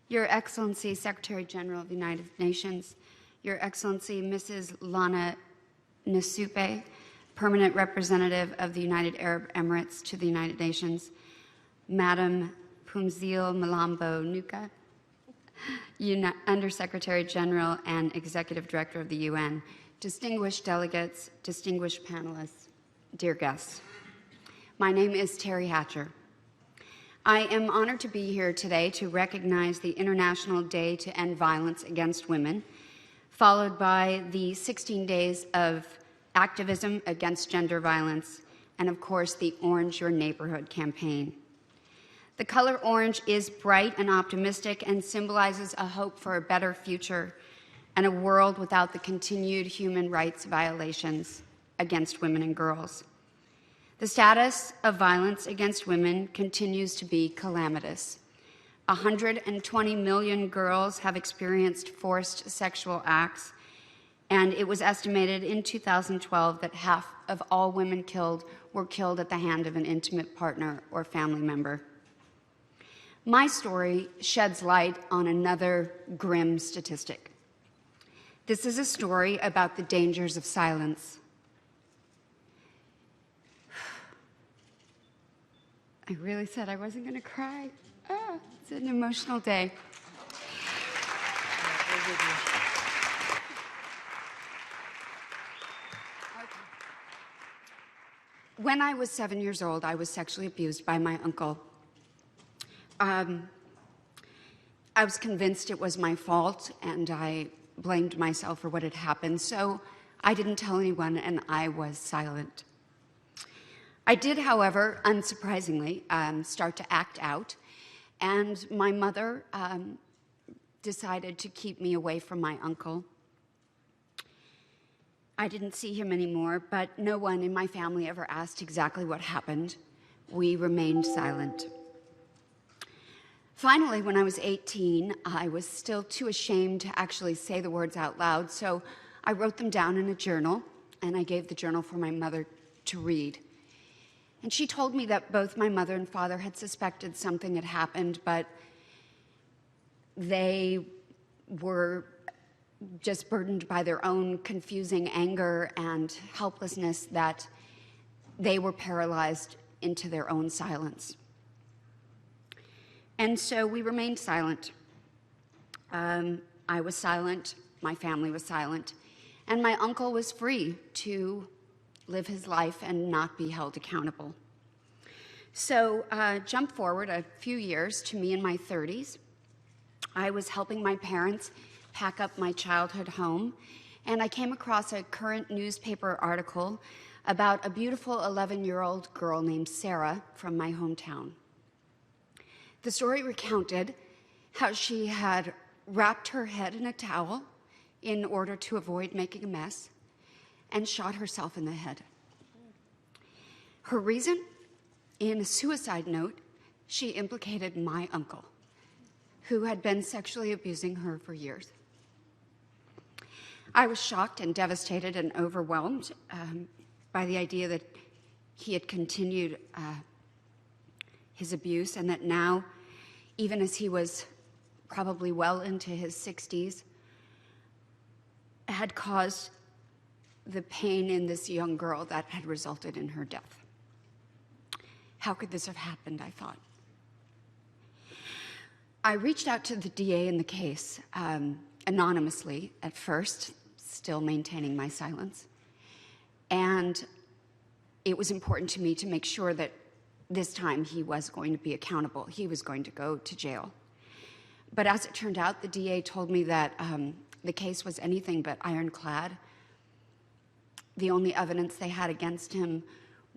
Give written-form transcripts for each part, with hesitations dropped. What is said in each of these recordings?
Your Excellency, Secretary General of the United Nations, Your Excellency, Mrs. Lana Nasupe, Permanent Representative of the United Arab Emirates to the United Nations, Madam Pumzile Mlambo Nuka, Undersecretary General and Executive Director of the UN, distinguished delegates, distinguished panelists, dear guests. My name is Teri Hatcher. I am honored to be here today to recognize the International Day to End Violence Against Women, followed by the 16 days of activism against gender violence, and of course, the Orange Your Neighborhood campaign. The color orange is bright and optimistic and symbolizes a hope for a better future and a world without the continued human rights violations against women and girls. The status of violence against women continues to be calamitous. 120 million girls have experienced forced sexual acts, and it was estimated in 2012 that half of all women killed were killed at the hand of an intimate partner or family member. My story sheds light on another grim statistic. This is a story about the dangers of silence. I really said I wasn't going to cry. It's an emotional day. When I was 7 years old, I was sexually abused by my uncle. I was convinced it was my fault, and I blamed myself for what had happened, so I didn't tell anyone, and I was silent. I did, however, unsurprisingly, start to act out, and my mother decided to keep me away from my uncle. I didn't see him anymore, but no one in my family ever asked exactly what happened. We remained silent. Finally, when I was 18, I was still too ashamed to actually say the words out loud, so I wrote them down in a journal, and I gave the journal for my mother to read. And she told me that both my mother and father had suspected something had happened, but they were just burdened by their own confusing anger and helplessness that they were paralyzed into their own silence. And so we remained silent. I was silent, my family was silent, and my uncle was free to live his life and not be held accountable. So jump forward a few years to me in my 30s. I was helping my parents pack up my childhood home, and I came across a current newspaper article about a beautiful 11-year-old girl named Sarah from my hometown. The story recounted how she had wrapped her head in a towel in order to avoid making a mess and shot herself in the head. Her reason? In a suicide note, she implicated my uncle, who had been sexually abusing her for years. I was shocked and devastated and overwhelmed by the idea that he had continued his abuse, and that now, even as he was probably well into his 60s, had caused the pain in this young girl that had resulted in her death. How could this have happened, I thought. I reached out to the DA in the case, anonymously at first, still maintaining my silence. And it was important to me to make sure that this time he was going to be accountable. He was going to go to jail. But as it turned out, the DA told me that the case was anything but ironclad. The only evidence they had against him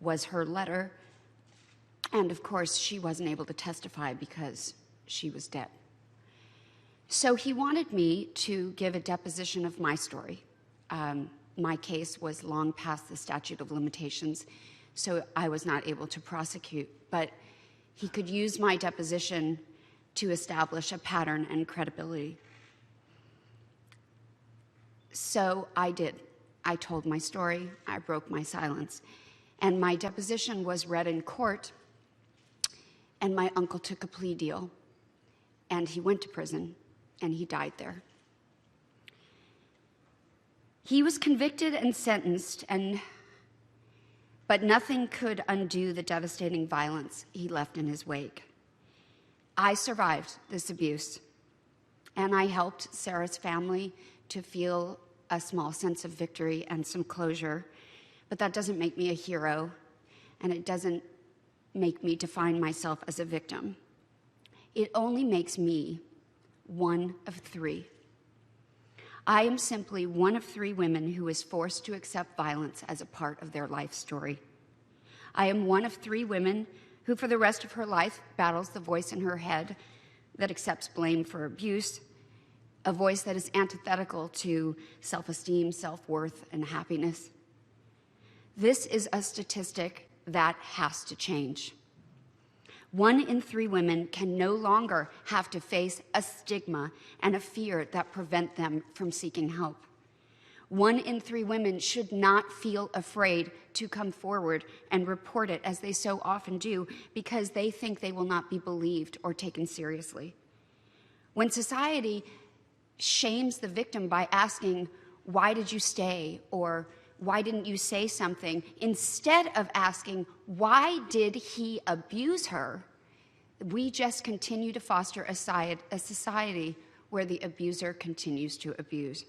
was her letter. And of course, she wasn't able to testify because she was dead. So he wanted me to give a deposition of my story. My case was long past the statute of limitations, so I was not able to prosecute, but he could use my deposition to establish a pattern and credibility. So I did. I told my story, I broke my silence, and my deposition was read in court, and my uncle took a plea deal. and he went to prison, and he died there. He was convicted and sentenced, but nothing could undo the devastating violence he left in his wake. I survived this abuse, and I helped Sarah's family to feel a small sense of victory and some closure, but that doesn't make me a hero, and it doesn't make me define myself as a victim. It only makes me one of three. I am simply one of three women who is forced to accept violence as a part of their life story. I am one of three women who for the rest of her life battles the voice in her head that accepts blame for abuse, a voice that is antithetical to self-esteem, self-worth, and happiness. This is a statistic that has to change. 1 in 3 women can no longer have to face a stigma and a fear that prevent them from seeking help. 1 in 3 women should not feel afraid to come forward and report it, as they so often do, because they think they will not be believed or taken seriously. When society shames the victim by asking, "Why did you stay?" or "Why didn't you say something?" instead of asking, "Why did he abuse her?" we just continue to foster a society where the abuser continues to abuse.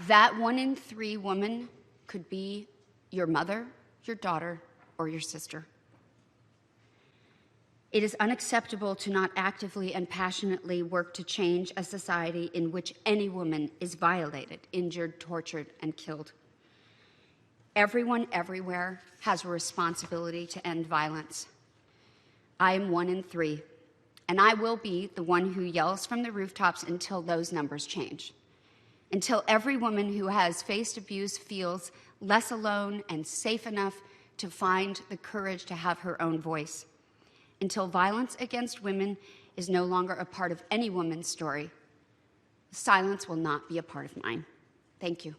That 1 in 3 woman could be your mother, your daughter, or your sister. It is unacceptable to not actively and passionately work to change a society in which any woman is violated, injured, tortured, and killed. Everyone everywhere has a responsibility to end violence. I am 1 in 3, and I will be the one who yells from the rooftops until those numbers change. Until every woman who has faced abuse feels less alone and safe enough to find the courage to have her own voice. Until violence against women is no longer a part of any woman's story, silence will not be a part of mine. Thank you.